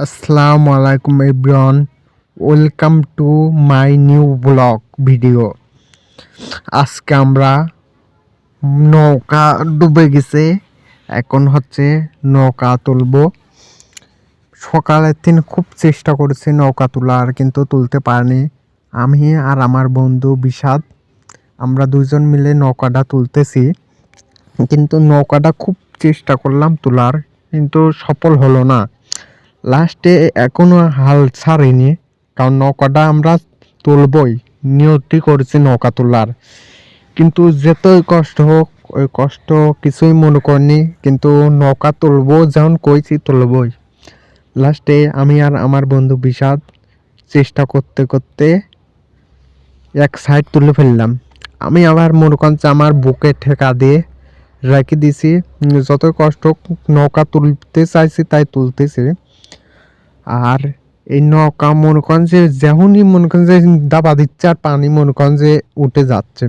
আসসালামু আলাইকুম everyone, welcome to my new blog video. আজকে আমরা নৌকা ডুবে গেছে, এখন হচ্ছে নৌকা তুলবো। সকালের দিন খুব চেষ্টা করেছি নৌকা তোলার, কিন্তু তুলতে পারিনি। আমি আর আমার বন্ধু বিষাদ, আমরা দুজন মিলে নৌকাটা তুলতেছি, কিন্তু নৌকাটা খুব চেষ্টা করলাম তোলার, কিন্তু সফল হলো না। লাস্টে এখনো হাল ছাড়িনি, কারণ নৌকাটা আমরা তুলবই, নিয়তি করেছি নৌকা তোলার। কিন্তু যতই কষ্ট হোক, ওই কষ্ট কিছুই মনে করিনি, কিন্তু নৌকা তুলবো যখন কইছি তুলবই। লাস্টে আমি আর আমার বন্ধু বিষাদ চেষ্টা করতে করতে এক সাইড তুলে ফেললাম। আমি আবার মনে করছি আমার বুকে ঠেকা দিয়ে রেখে দিছি। যতই কষ্ট হোক, নৌকা তুলতে চাইছি তাই তুলতেছি। আর এই নৌকা মনে করেন যে যেমনই মনে করেন যে দাবা দিচ্ছে, আর পানি মনে করেন যে উঠে যাচ্ছে।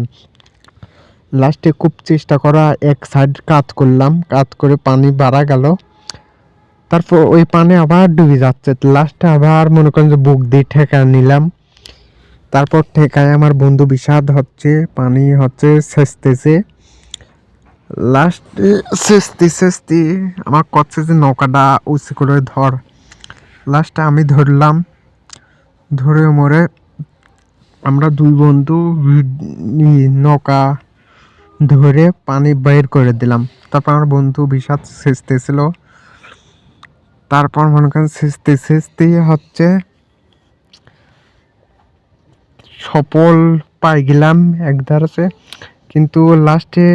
লাস্টে খুব চেষ্টা করা এক সাইড কাত করলাম, কাত করে পানি বাড়া গেল, তারপর ওই পানি আবার ডুবে যাচ্ছে। লাস্টে আবার মনে করেন যে বুক দিয়ে ঠেকা নিলাম। তারপর ঠেকায় আমার বন্ধু বিষাদ হচ্ছে পানি হচ্ছে সেচতেছে। লাস্টে সেচতে আমার করছে যে নৌকাটা উঁচু করে ধর। লাস্টে আমি ধরলাম, ধরে মরে আমরা দুই বন্ধু নৌকা ধরে পানি বের করে দিলাম। তারপর আমার বন্ধু বিষাদ সেচতেছিল। তারপর মনে করেন সেচতে হচ্ছে সফল পাই গেলাম একধারে, কিন্তু লাস্টে